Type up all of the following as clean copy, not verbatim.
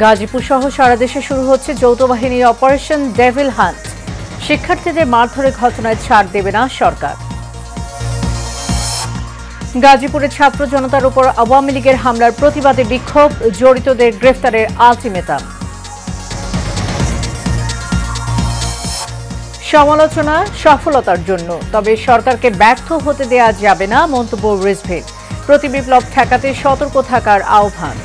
গাজীপুর সহ সারা দেশে শুরু হচ্ছে যৌথ বাহিনীর অপারেশন ডেভিল হান্ট। শিক্ষার্থীদের মারধরের ঘটনায় ছাড় দেবে না সরকার। গাজীপুরে ছাত্র জনতার উপর আওয়ামী লীগের হামলার প্রতিবাদে বিক্ষোভ, জড়িতদের গ্রেফতারের আলটিমেটাম। সমালোচনা সফলতার জন্য, তবে সরকারকে ব্যর্থ হতে দেয়া যাবে না মন্তব্য রিজভির। প্রতিবিপ্লব ঠেকাতে সতর্ক থাকার আহ্বান।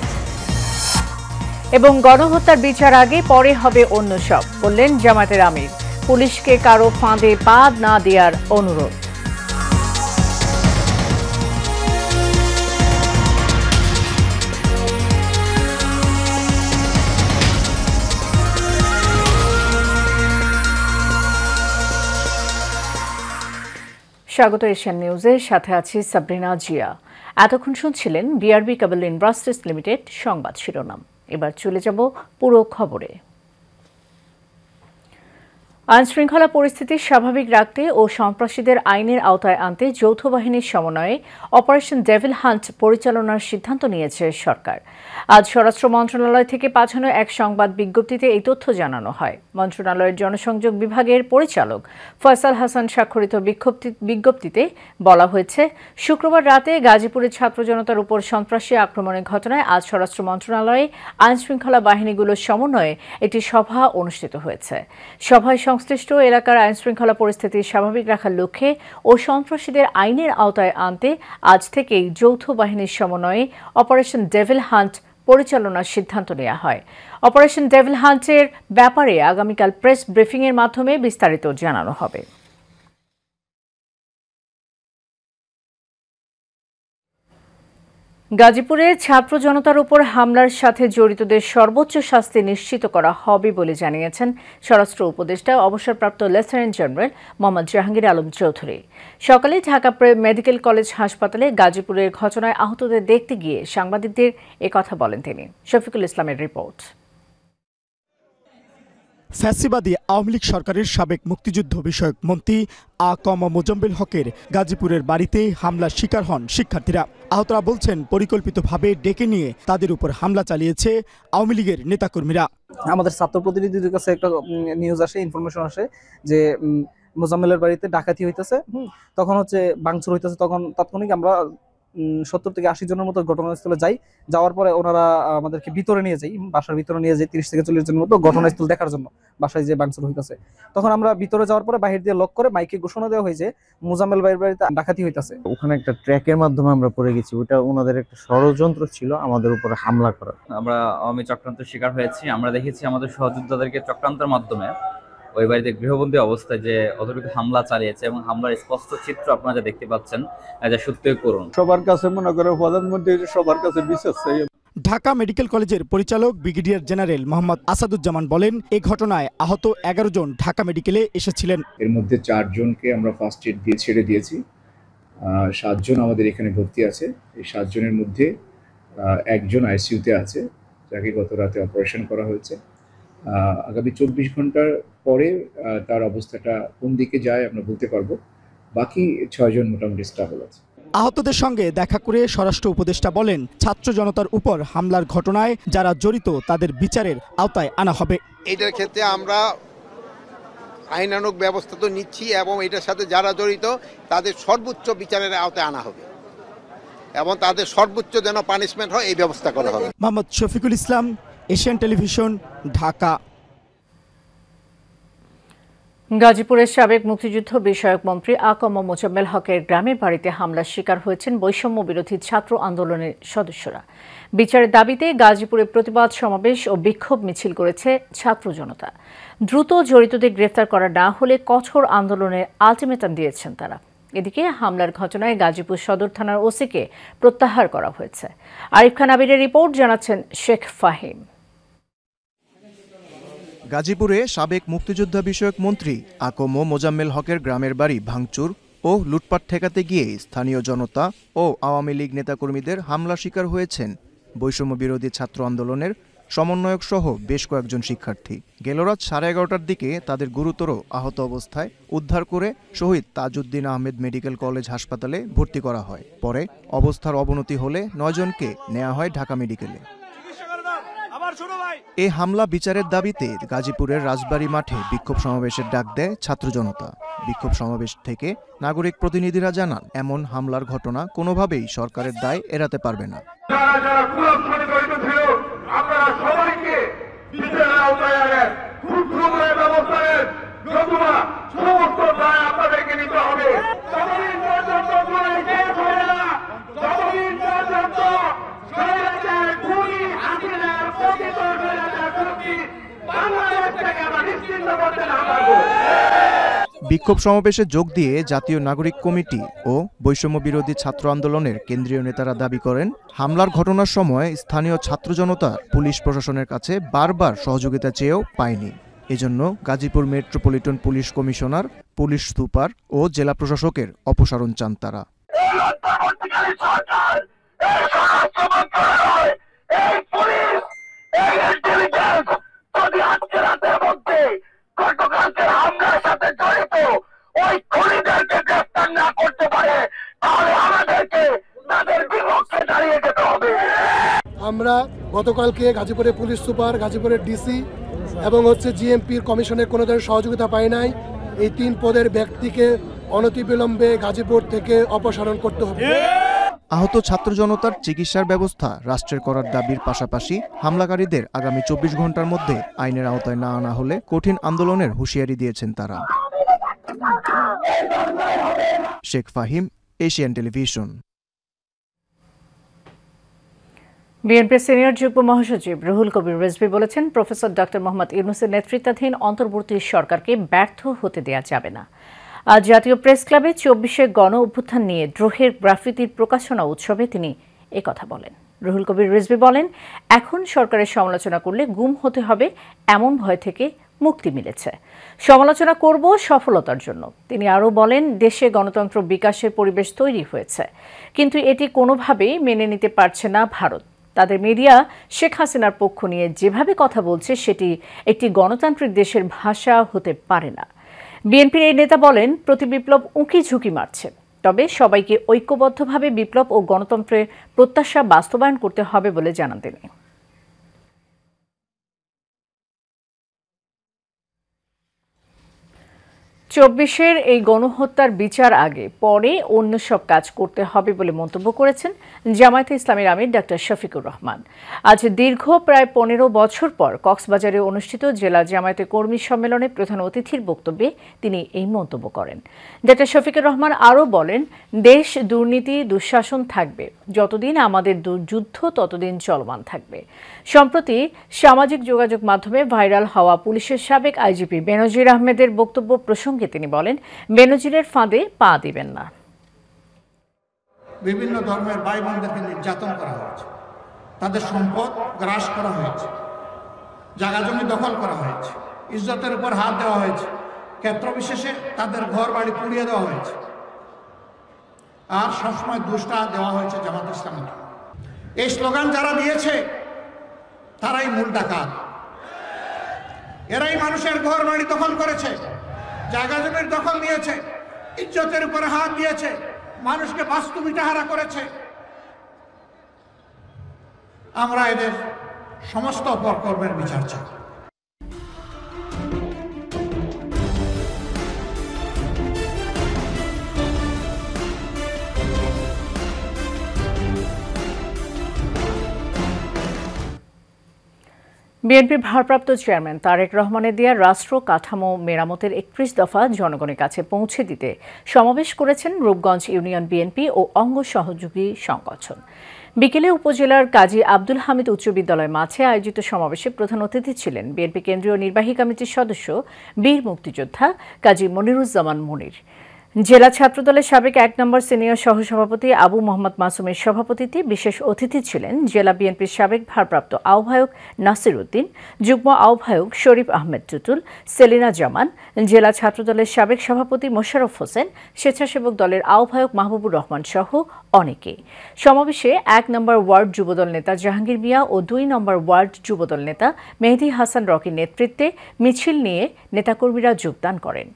এবং গণহত্যার বিচার আগে পরে হবে অন্য সব, বললেন জামায়াতের আমির। পুলিশকে কারো ফাঁদে পা না দেওয়ার অনুরোধ। স্বাগত এশিয়ান নিউজের সাথে আছি সাবরিনা জিয়া। এতক্ষণ শুনছিলেন বিআরবি কেবল ইন্ডাস্ট্রিজ লিমিটেড সংবাদ শিরোনাম। এবার চলে যাব পুরো খবরে। আইনশৃঙ্খলা পরিস্থিতি স্বাভাবিক রাখতে ও সন্ত্রাসীদের আইনের আওতায় আনতে যৌথ বাহিনীর সমন্বয়ে অপারেশন ডেভিল হান্ট পরিচালনার সিদ্ধান্ত নিয়েছে সরকার। আজ স্বরাষ্ট্র মন্ত্রণালয় থেকে পাঠানো এক সংবাদ বিজ্ঞপ্তিতে এই তথ্য জানানো হয়। মন্ত্রণালয়ের জনসংযোগ বিভাগের পরিচালক ফয়সাল হাসান স্বাক্ষরিত বিজ্ঞপ্তিতে বলা হয়েছে, শুক্রবার রাতে গাজীপুরের ছাত্র জনতার উপর সন্ত্রাসী আক্রমণের ঘটনায় আজ স্বরাষ্ট্র মন্ত্রণালয়ে আইনশৃঙ্খলা বাহিনীগুলোর সমন্বয়ে একটি সভা অনুষ্ঠিত হয়েছে। সভায় সংশ্লিষ্ট এলাকার আইনশৃঙ্খলা পরিস্থিতি স্বাভাবিক রাখার লক্ষ্যে ও সন্ত্রাসীদের আইনের আওতায় আনতে আজ থেকেই যৌথ বাহিনীর সমন্বয়ে অপারেশন ডেভিল হান্ট পরিচালনার সিদ্ধান্ত নেওয়া হয়। অপারেশন ডেভিল হান্টের ব্যাপারে আগামীকাল প্রেস ব্রিফিংয়ের মাধ্যমে বিস্তারিত জানানো হবে। গাজীপুরে ছাত্র জনতার উপর হামলার সাথে জড়িতদের সর্বোচ্চ শাস্তি নিশ্চিত করা হবে বলে জানিয়েছেন স্বরাষ্ট্র উপদেষ্টা অবসরপ্রাপ্ত লেফটেন্যান্ট জেনারেল মোহাম্মদ জাহাঙ্গীর আলম চৌধুরী। সকালে ঢাকা মেডিকেল কলেজ হাসপাতালে গাজীপুরের ঘটনায় আহতদের দেখতে গিয়ে সাংবাদিকদের একথা বলেন তিনি। শফিকুল ইসলামের রিপোর্ট। ফ্যাসিবাদী আওয়ামী লীগ সরকারের সাবেক মুক্তিযুদ্ধ বিষয়ক মন্ত্রী মোজাম্মেল হকের গাজীপুরের বাড়িতে হামলার শিকার হন শিক্ষার্থীরা। আহতরা বলছেন, পরিকল্পিতভাবে ডেকে নিয়ে তাদের উপর হামলা চালিয়েছে আওয়ামী লীগের নেতাকর্মীরা। আমাদের ছাত্র প্রতিনিধিদের কাছে একটা নিউজ আসে, ইনফরমেশন আসে যে মোজাম্মেলের বাড়িতে ডাকাতি হইতেছে, তখন হচ্ছে ভাঙচুর হইতেছে। তখন তাৎক্ষণিক আমরা 70 থেকে 80 জনের মতো ঘটনাস্থলে যাই। যাওয়ার পরে ওনারা আমাদেরকে ভিতরে নিয়ে যাই, বাসার ভিতরে নিয়ে যাই 30 থেকে 40 জনের মতো ঘটনাস্থল দেখার জন্য, বাসায় যে ভাঙচুর হইতেছে। তখন আমরা ভিতরে যাওয়ার পরে বাহির দিয়ে লক করে মাইকে ঘোষণা দেওয়া হয়েছে মোজাম্মেল ভাইয়ের বাড়িতে ডাকাতি হইতেছে। ওখানে একটা ট্র্যাকের মাধ্যমে আমরা পড়ে গেছি, ওটা ওনাদের একটা ষড়যন্ত্র ছিল আমাদের উপর হামলা করার। আমরা আওয়ামী চক্রান্তের শিকার হয়েছি। আমরা দেখেছি আমাদের সহযোদ্ধাদেরকে চক্রান্তের মাধ্যমে ওই বাড়িতে গৃহবন্দী অবস্থায় যে অতর্কিত হামলা চালিয়েছে এবং হামলার স্পষ্ট চিত্র আপনারা যা দেখতে পাচ্ছেন, যা সত্যই করুন। সবার কাছে মনে করে প্রধানমন্ত্রীর সবার কাছে বিশ্বাস চাই। ঢাকা মেডিকেল কলেজের পরিচালক ব্রিগেডিয়ার জেনারেল মোহাম্মদ আসাদুজ্জামান বলেন, এই ঘটনায় আহত 11 জন ঢাকা মেডিকেলে এসেছিলেন। এর মধ্যে 4 জনকে আমরা ফার্স্ট এড দিয়ে ছেড়ে দিয়েছি। 7 জন আমাদের এখানে ভর্তি আছে। এই 7 জনের মধ্যে 1 জন আইসিইউতে আছে, যাকে গত রাতে অপারেশন করা হয়েছে। আগামী 24 ঘন্টার পরে তার অবস্থাটা কোন দিকে যায় আমরা বলতে পারবো। বাকি 6 জন মোটামুটি স্টেবল আছে। আহতদের সঙ্গে দেখা করে স্বরাষ্ট্র উপদেষ্টা বলেন, ছাত্র জনতার উপর হামলার ঘটনায় যারা জড়িত তাদের বিচারের আওতায় আনা হবে। এটার ক্ষেত্রে আমরা আইনানুগ ব্যবস্থা তো নিচ্ছি এবং এটার সাথে যারা জড়িত তাদের সর্বোচ্চ বিচারের আওতায় আনা হবে এবং তাদের সর্বোচ্চ যেন পানিশমেন্ট হয় এই ব্যবস্থা করা হবে। Mohammad Shafiqul Islam, Asian television, Dhaka. গাজীপুরের সাবেক মুক্তিযুদ্ধ বিষয়ক মন্ত্রী মোজাম্মেল হকের গ্রামের বাড়িতে হামলার শিকার হয়েছেন বৈষম্য বিরোধী ছাত্র আন্দোলনের সদস্যরা। বিচারের দাবিতে গাজীপুরে প্রতিবাদ সমাবেশ ও বিক্ষোভ মিছিল করেছে ছাত্র জনতা। দ্রুত জড়িতদের গ্রেফতার করা না হলে কঠোর আন্দোলনের আলটিমেটাম দিয়েছেন তারা। এদিকে হামলার ঘটনায় গাজীপুর সদর থানার ওসিকে প্রত্যাহার করা হয়েছে। আরিফ খান আবিরের রিপোর্ট, জানাচ্ছেন শেখ ফাহিম। গাজীপুরে সাবেক মুক্তিযোদ্ধা বিষয়ক মন্ত্রী মোজাম্মেল হকের গ্রামের বাড়ি ভাঙচুর ও লুটপাট ঠেকাতে গিয়ে স্থানীয় জনতা ও আওয়ামী লীগ নেতাকর্মীদের হামলা শিকার হয়েছেন বৈষম্য বিরোধী ছাত্র আন্দোলনের সমন্বয়ক সহ বেশ কয়েকজন শিক্ষার্থী। গেল রাত 11:30টার দিকে তাদের গুরুতর আহত অবস্থায় উদ্ধার করে শহীদ তাজউদ্দিন আহমেদ মেডিকেল কলেজ হাসপাতালে ভর্তি করা হয়। পরে অবস্থার অবনতি হলে 9 জনকে নেওয়া হয় ঢাকা মেডিকেলে। এ হামলা বিচারের দাবিতে গাজীপুরের রাজবাড়ী মাঠে বিক্ষোভ সমাবেশের ডাক দেয় ছাত্র জনতা। বিক্ষোভ সমাবেশ থেকে নাগরিক প্রতিনিধিরা জানান, এমন হামলার ঘটনা কোনোভাবেই সরকারের দায় এড়াতে পারবে না। বিক্ষোভ সমাবেশে যোগ দিয়ে জাতীয় নাগরিক কমিটি ও বৈষম্য বিরোধী ছাত্র আন্দোলনের কেন্দ্রীয় নেতারা দাবি করেন, হামলার ঘটনার সময় স্থানীয় ছাত্র জনতা পুলিশ প্রশাসনের কাছে বারবার সহযোগিতা চেয়েও পায়নি। এজন্য Gazipur metropolitan police commissioner, police super ও জেলা প্রশাসকের অপসারণ চান তারা। আমরা গতকালকে গাজীপুরের পুলিশ সুপার, গাজীপুরের ডিসি এবং জিএমপির কমিশনের কোনো ধরনের সহযোগিতা পাই নাই। এই 3 পদের ব্যক্তিকে অনতিবিলম্বে গাজীপুর থেকে অপসারণ করতে হবে। আহত ছাত্র জনতার চিকিৎসার ব্যবস্থা রাষ্ট্রের করার দাবির পাশাপাশি হামলাকারীদের আগামী 24 ঘন্টার মধ্যে আইনের আওতায় না আনা হলে কঠিন আন্দোলনের হুঁশিয়ারি দিয়েছেন তারা। Sheikh Fahim, Asian television. বিএনপির সিনিয়র যুগ্ম মহাসচিব রুহুল কবির রিজভী বলেছেন, প্রফেসর ডক্টর মোহাম্মদ ইউনূসের নেতৃত্বাধীন অন্তর্বর্তী সরকারকে ব্যর্থ হতে দেয়া যাবে না। আজ জাতীয় প্রেস ক্লাবে 24শে গণ অভ্যুত্থান নিয়ে দ্রোহের গ্রাফিতির প্রকাশনা উৎসবে তিনি একথা বলেন। রুহুল কবির রিজভী বলেন, এখন সরকারের সমালোচনা করলে গুম হতে হবে এমন ভয় থেকে মুক্তি মিলেছে। সমালোচনা করব সফলতার জন্য। তিনি আরও বলেন, দেশে গণতন্ত্র বিকাশের পরিবেশ তৈরি হয়েছে, কিন্তু এটি কোনোভাবেই মেনে নিতে পারছে না ভারত। তাদের মিডিয়া শেখ হাসিনার পক্ষ নিয়ে যেভাবে কথা বলছে সেটি একটি গণতান্ত্রিক দেশের ভাষা হতে পারে না। বিএনপির এই নেতা বলেন, প্রতি বিপ্লব উঁকি ঝুঁকি মারছে, তবে সবাইকে ঐক্যবদ্ধভাবে বিপ্লব ও গণতন্ত্রের প্রত্যাশা বাস্তবায়ন করতে হবে বলে জানান তিনি। 24-এর এই গণহত্যার বিচার আগে পরে অন্য সব কাজ করতে হবে বলে মন্তব্য করেছেন জামায়াতে ইসলামীর আমির ডক্টর শফিকুর রহমান। আজ দীর্ঘ প্রায় 15 বছর পর কক্সবাজারে অনুষ্ঠিত জেলা জামায়াতে কর্মী সম্মেলনে প্রধান অতিথির বক্তব্যে তিনি এই মন্তব্য করেন। ডক্টর শফিকুর রহমান আরও বলেন, দেশ দুর্নীতি দুঃশাসন থাকবে, যতদিন আমাদের যুদ্ধ ততদিন চলমান থাকবে। সম্প্রতি সামাজিক যোগাযোগ মাধ্যমে ভাইরাল হওয়া পুলিশের সাবেক আইজিপি বেনজির আহমেদের বক্তব্য প্রসঙ্গে তিনি বলেন, বেনজিরের ফাঁদে পা দিবেন না। বিভিন্ন ধর্মের ভাই বোনদেরকে নির্যাতন করা হয়েছে, তাদের সম্পদ গ্রাস করা হয়েছে, জায়গা জমি দখল করা হয়েছে, ইজ্জতের উপর হাত দেওয়া হয়েছে, ক্ষেত্র বিশেষে তাদের ঘর বাড়ি পুড়িয়ে দেওয়া হয়েছে, আর সবসময় দোষটা দেওয়া হয়েছে জামাত ইসলামকে। এই স্লোগান যারা দিয়েছে তারাই মূল ডাকাত। এরাই মানুষের ঘর বাড়ি দখল করেছে, জায়গা জমির দখল নিয়েছে, ইজ্জতের উপরে হাত দিয়েছে, মানুষকে বাস্তু বিটাহারা করেছে। আমরা এদের সমস্ত অপকর্মের বিচার চাই। বিএনপির ভারপ্রাপ্ত চেয়ারম্যান তারেক রহমানের দেয়া রাষ্ট্র কাঠামো মেরামতের 31 দফা জনগণের কাছে পৌঁছে দিতে সমাবেশ করেছেন রূপগঞ্জ ইউনিয়ন বিএনপি ও অঙ্গ সহযোগী সংগঠন। বিকেলে উপজেলার কাজী আব্দুল হামিদ উচ্চ বিদ্যালয় মাঠে আয়োজিত সমাবেশে প্রধান অতিথি ছিলেন বিএনপি কেন্দ্রীয় নির্বাহী কমিটির সদস্য বীর মুক্তিযোদ্ধা কাজী মনিরুজ্জামান মনির। জেলা ছাত্রদলের সাবেক 1 নম্বর সিনিয়র সহসভাপতি আবু মোহাম্মদ মাসুমের সভাপতিত্বে বিশেষ অতিথি ছিলেন জেলা বিএনপির সাবেক ভারপ্রাপ্ত আহ্বায়ক নাসির উদ্দিন, যুগ্ম আহ্বায়ক শরীফ আহমেদ টুটুল, সেলিনা জামান, জেলা ছাত্রদলের সাবেক সভাপতি মোশাররফ হোসেন, স্বেচ্ছাসেবক দলের আহ্বায়ক মাহবুবুর রহমান সহ অনেকে। সমাবেশে 1 নম্বর ওয়ার্ড যুবদল নেতা জাহাঙ্গীর মিয়া ও 2 নম্বর ওয়ার্ড যুবদল নেতা মেহেদী হাসান রকির নেতৃত্বে মিছিল নিয়ে নেতাকর্মীরা যোগদান করেন।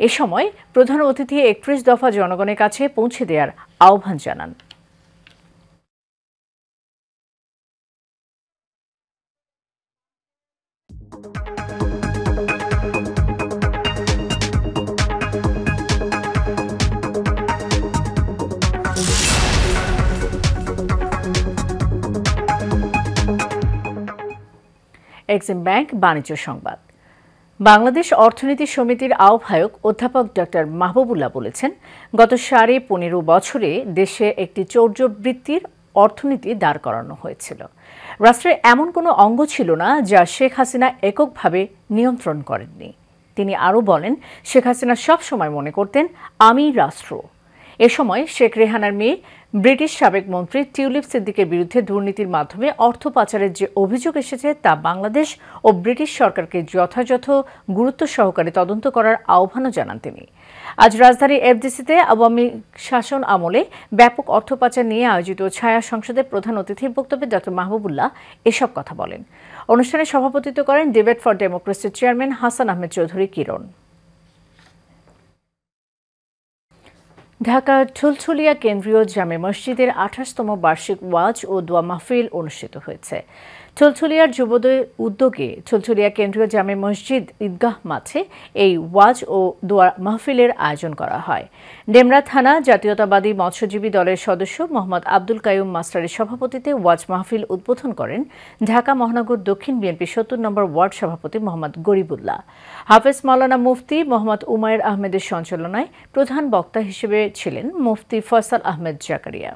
এ সময় প্রধান অতিথি 31 দফা জনগণের কাছে পৌঁছে দেওয়ার আহ্বান জানান। এক্সিম ব্যাংক বাণিজ্য সংবাদ। বাংলাদেশ অর্থনীতি সমিতির আহ্বায়ক অধ্যাপক ডক্টর মাহবুবুল্লাহ বলেছেন, গত 15.5 বছরে দেশে একটি চৌর্যবৃত্তির অর্থনীতি দাঁড় করানো হয়েছিল। রাষ্ট্রের এমন কোনো অঙ্গ ছিল না যা শেখ হাসিনা এককভাবে নিয়ন্ত্রণ করেননি। তিনি আরও বলেন, শেখ হাসিনা সবসময় মনে করতেন আমি রাষ্ট্র। এ সময় শেখ রেহানার মেয়ে ব্রিটিশ সাবেক মন্ত্রী টিউলিপ সিদ্দিকের বিরুদ্ধে দুর্নীতির মাধ্যমে অর্থ পাচারের যে অভিযোগ এসেছে তা বাংলাদেশ ও ব্রিটিশ সরকারকে যথাযথ গুরুত্ব সহকারে তদন্ত করার আহ্বানও জানান তিনি। আজ রাজধানীর এফডিসিতে আওয়ামী শাসন আমলে ব্যাপক অর্থ পাচার নিয়ে আয়োজিত ছায়া সংসদের প্রধান অতিথির বক্তব্যে ডক্টর মাহবুবুল্লাহ এসব কথা বলেন। অনুষ্ঠানে সভাপতিত্ব করেন ডিবেট ফর ডেমোক্রেসির চেয়ারম্যান হাসান আহমেদ চৌধুরী কিরণ। ঢাকা ঠুলঠুলিয়া কেন্দ্রীয় জামে মসজিদের 28তম বার্ষিক ওয়াজ ও দোয়া মাহফিল অনুষ্ঠিত হয়েছে। ঠুলঠুলিয়ার যুবদল উদ্যোগে ঠুলঠুলিয়া কেন্দ্রীয় জামে মসজিদ ঈদগাহ মাঠে এই ওয়াজ ও দোয়া মাহফিলের আয়োজন করা হয়। ডেমরা থানা জাতীয়তাবাদী মৎস্যজীবী দলের সদস্য মোহাম্মদ আব্দুল কাইয়ুম মাস্টারের সভাপতিত্বে ওয়াজ মাহফিল উদ্বোধন করেন ঢাকা মহানগর দক্ষিণ বিএনপি 70 নম্বর ওয়ার্ড সভাপতি মোহাম্মদ গরিবুল্লাহ। হাফেজ মাওলানা মুফতি মোহাম্মদ উমায়ের আহমেদের সঞ্চালনায় প্রধান বক্তা হিসেবে ছিলেন মুফতি ফয়সাল আহমেদ জাকারিয়া।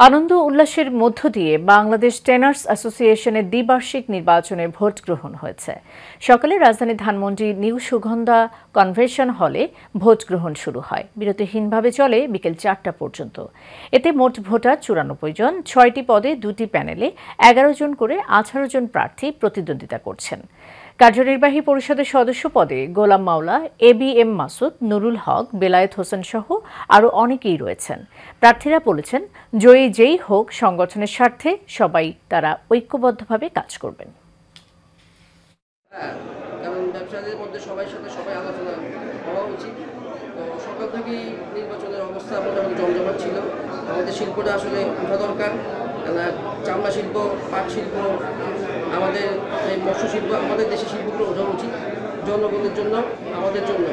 আনন্দ উল্লাসের মধ্য দিয়ে বাংলাদেশ টেনার্স অ্যাসোসিয়েশনের দ্বিবার্ষিক নির্বাচনে ভোট গ্রহণ হয়েছে। সকালে রাজধানী ধানমন্ডি নিউ সুগন্ধা কনভেনশন হলে ভোট গ্রহণ শুরু হয়। বিরতিহীনভাবে চলে বিকেল 4টা পর্যন্ত। এতে মোট ভোটার 94 জন, 6টি পদে 2টি প্যানেলে 11 জন করে 18 জন প্রার্থী প্রতিদ্বন্দ্বিতা করছেন। কার্যনির্বাহী পরিষদের সদস্য পদে গোলাম মাওলা, ABM মাসুদ, নুরুল হক, বেলায়েত হোসেন সহ আরও অনেকেই রয়েছেন। প্রার্থীরা বলেছেন, জয়ী যেই হোক সংগঠনের স্বার্থে সবাই তারা ঐক্যবদ্ধভাবে কাজ করবেন। কারণ ব্যবসায়ীদের মধ্যে সবার সাথে সবাই আলোচনা হওয়া উচিত। তো সকাল থেকেই নির্বাচনের অবস্থা মোটামুটি জমজমাট ছিল। আমাদের শিল্পটা আসলে ওঠা দরকার। চামড়া শিল্প, পাট শিল্প, আমাদের মৎস্য শিল্প, আমাদের দেশের শিল্পগুলো ওঠা উচিত জনগণের জন্য, আমাদের জন্য।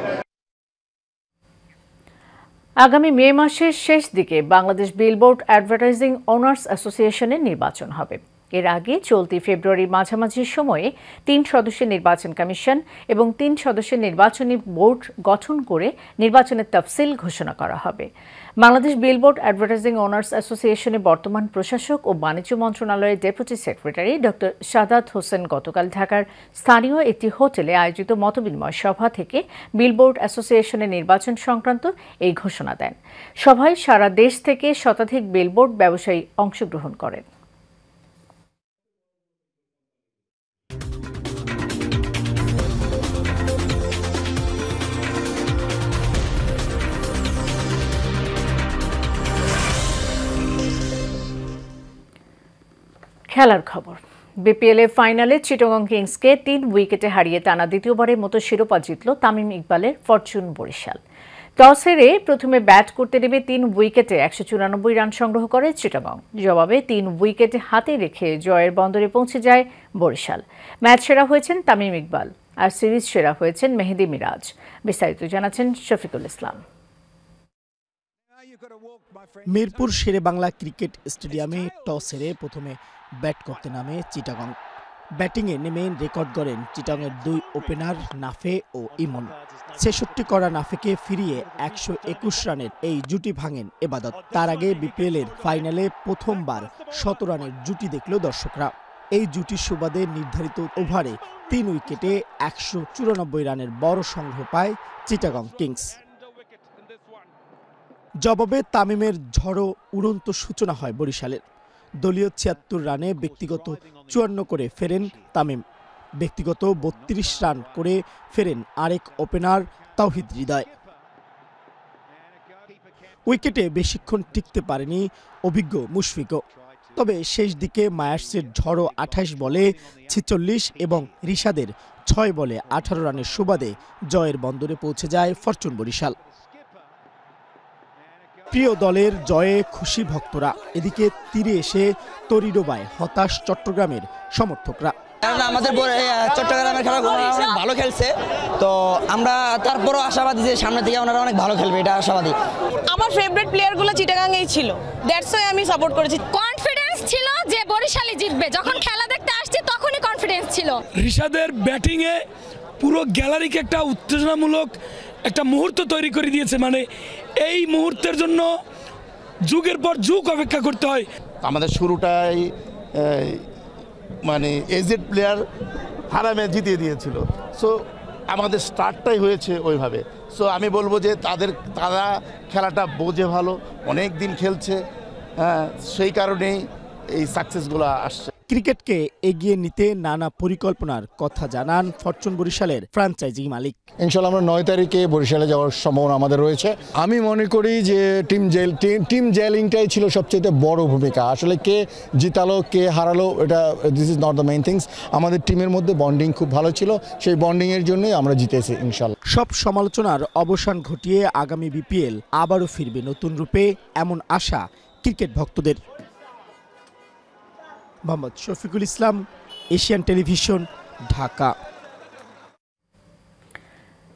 আগামী মে মাসের শেষ দিকে বাংলাদেশ বিলবোর্ড অ্যাডভার্টাইজিং ওনার্স অ্যাসোসিয়েশনের নির্বাচন হবে। এর আগে চলতি ফেব্রুয়ারির মাঝামাঝি সময়ে 3 সদস্যের নির্বাচন কমিশন এবং 3 সদস্যের নির্বাচনী বোর্ড গঠন করে নির্বাচনের তফসিল ঘোষণা করা হবে। বাংলাদেশ বিলবোর্ড অ্যাডভার্টাইজিং ওনার্স অ্যাসোসিয়েশনের বর্তমান প্রশাসক ও বাণিজ্য মন্ত্রণালয়ের deputy secretary doctor Sadat Hossain গতকাল ঢাকার স্থানীয় একটি হোটেলে আয়োজিত মতবিনিময় সভা থেকে বিলবোর্ড অ্যাসোসিয়েশনের নির্বাচন সংক্রান্ত এই ঘোষণা দেন। সভায় সারা দেশ থেকে শতাধিক বিলবোর্ড ব্যবসায়ী অংশগ্রহণ করেন। খেলার খবর। বিপিএলের ফাইনালে চিটাগং কিংসকে 3 উইকেটে হারিয়ে টানা দ্বিতীয়বারের মতো শিরোপা জিতল তামিম ইকবালের ফরচুন বরিশাল। টস হেরে প্রথমে ব্যাট করতে নেমে 3 উইকেটে 194 রান সংগ্রহ করে চিটাগং। জবাবে 3 উইকেটে হাতে রেখে জয়ের বন্দরে পৌঁছে যায় বরিশাল। ম্যাচ সেরা হয়েছেন তামিম ইকবাল, আর সিরিজ সেরা হয়েছেন মেহেদী মিরাজ। বিস্তারিত জানাচ্ছেন শফিকুল ইসলাম। মিরপুর শেরেবাংলা ক্রিকেট স্টেডিয়ামে টস হেরে প্রথমে ব্যাট করতে নামে চিটাগং। ব্যাটিংয়ে নেমে রেকর্ড গড়েন চিটাগংয়ের 2 ওপেনার নাফে ও ইমন। 66 করা নাফেকে ফিরিয়ে 121 রানের এই জুটি ভাঙেন এবাদত। তার আগে বিপিএলের ফাইনালে প্রথমবার 100 রানের জুটি দেখল দর্শকরা। এই জুটির সুবাদে নির্ধারিত ওভারে 3 উইকেটে 194 রানের বড় সংগ্রহ পায় চিটাগং কিংস। জবাবে তামিমের ঝড়ো উড়ন্ত সূচনা হয় বরিশালের। দলীয় 76 রানে ব্যক্তিগত 54 করে ফেরেন তামিম। ব্যক্তিগত 32 রান করে ফেরেন আরেক ওপেনার তাওহিদ হৃদয়। উইকেটে বেশিক্ষণ টিকতে পারেনি অভিজ্ঞ মুশফিকও। তবে শেষ দিকে মায়ার্সের ঝড়ো 28 বলে 46 এবং রিশাদের 6 বলে 18 রানের সুবাদে জয়ের বন্দরে পৌঁছে যায় ফরচুন বরিশাল। প্রিয় দলের জয়ে খুশি ভক্তরা। এদিকে তীরে এসে তরি ডোবায় হতাশ চট্টগ্রামের সমর্থকরা। কারণ আমাদের চট্টগ্রামের খেলাগুলো অনেক ভালো খেলছে, তো আমরা তারপরও আশাবাদী যে সামনে থেকে ওনারা অনেক ভালো খেলবে, এটা আশাবাদী। আমার ফেভারিট প্লেয়ারগুলো চিটাগাংয়েই ছিল, দ্যাটস ওয়াই আমি সাপোর্ট করেছি। কনফিডেন্স ছিল যে বরিশালই জিতবে, যখন খেলা দেখতে আসছি তখনই কনফিডেন্স ছিল। রিশাদের ব্যাটিংয়ে পুরো গ্যালারিকে একটা উত্তেজনামূলক একটা মুহূর্ত তৈরি করে দিয়েছে, মানে এই মুহূর্তের জন্য যুগের পর যুগ অপেক্ষা করতে হয়। আমাদের শুরুটাই মানে এজেড প্লেয়ার হারামে জিতিয়ে দিয়েছিল, সো আমাদের স্টার্টটাই হয়েছে ওইভাবে। সো আমি বলবো যে তারা খেলাটা বোঝে ভালো, অনেক দিন খেলছে, সেই কারণেই এই সাকসেসগুলো আসছে। ক্রিকেটকে এগিয়ে নিতে নানা পরিকল্পনার কথা জানান ফরচুন বরিশালের ফ্র্যাঞ্চাইজি মালিক। ইনশাল্লাহ আমরা 9 তারিখে বরিশালে যাওয়ার সম্ভাবনা আমাদের রয়েছে। আমি মনে করি যে টিম জেলিংটাই ছিল সবচেয়ে বড় ভূমিকা। আসলে কে জিতালো কে হারালো এটা this is not the main things. আমাদের টিমের মধ্যে বন্ডিং খুব ভালো ছিল, সেই বন্ডিংয়ের জন্যই আমরা জিতেছি ইনশাল্লাহ। সব সমালোচনার অবসান ঘটিয়ে আগামী বিপিএল আবারও ফিরবে নতুন রূপে, এমন আশা ক্রিকেট ভক্তদের। Mohammad Shafiqul Islam, Asian television, Dhaka.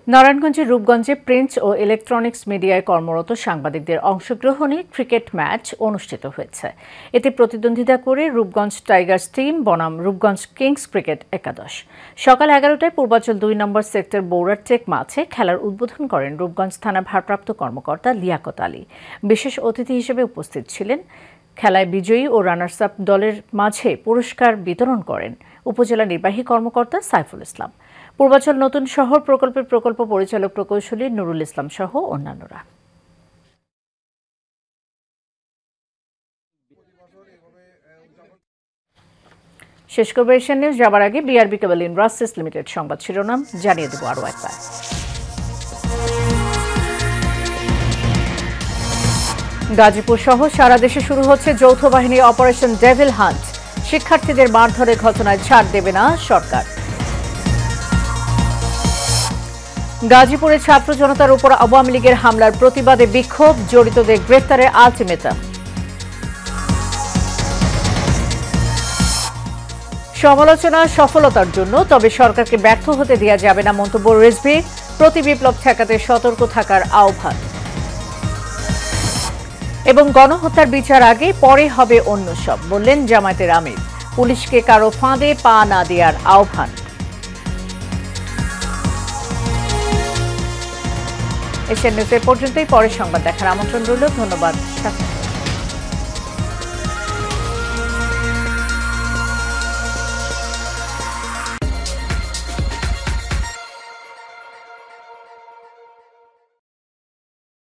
নারায়ণগঞ্জের রূপগঞ্জে প্রিন্ট ও ইলেকট্রনিক্স মিডিয়ায় কর্মরত সাংবাদিকদের অংশগ্রহণে ক্রিকেট ম্যাচ অনুষ্ঠিত হয়েছে। এতে প্রতিদ্বন্দ্বিতা করে রূপগঞ্জ টাইগার্স টিম বনাম রূপগঞ্জ কিংস ক্রিকেট একাদশ। সকাল 11টায় পূর্বাঞ্চল 2 নম্বর সেক্টর বৌরার টেক মাঠে খেলার উদ্বোধন করেন রূপগঞ্জ থানা ভারপ্রাপ্ত কর্মকর্তা লিয়াকত আলী। বিশেষ অতিথি হিসেবে উপস্থিত ছিলেন। খেলায় বিজয়ী ও রানার্স আপ দলের মাঝে পুরস্কার বিতরণ করেন উপজেলা নির্বাহী কর্মকর্তা সাইফুল ইসলাম, পূর্বাঞ্চল নতুন শহর প্রকল্পের প্রকল্প পরিচালক প্রকৌশলী নুরুল ইসলাম সহ অন্যান্যরা। শেষ করব এশিয়ান নিউজ। যাবার আগে বিআরবি কেবল ইন্ডাস্ট্রিজ লিমিটেড সংবাদ শিরোনাম জানিয়ে দেব আরও একবার। গাজীপুর সহ সারা দেশে শুরু হচ্ছে যৌথ বাহিনীর অপারেশন ডেভিল হান্ট। শিক্ষার্থীদের মারধরের ঘটনায় ছাড় দেবে না সরকার। গাজীপুরে ছাত্র জনতার উপর আওয়ামী লীগের হামলার প্রতিবাদে বিক্ষোভ, জড়িতদের গ্রেফতারের আলটিমেটাম। সমালোচনা সফলতার জন্য, তবে সরকারকে ব্যর্থ হতে দেওয়া যাবে না মন্তব্য রিজভীর। প্রতি বিপ্লব ঠেকাতে সতর্ক থাকার আহ্বান। এবং গণহত্যার বিচার আগে পরে হবে অন্য সব, বললেন জামায়াতের আমির। পুলিশকে কারো ফাঁদে পা না দেওয়ার আহ্বান। এশিয়ান নিউজ এ পর্যন্তই। পরে সংবাদ দেখার আমন্ত্রণ রইল। ধন্যবাদ।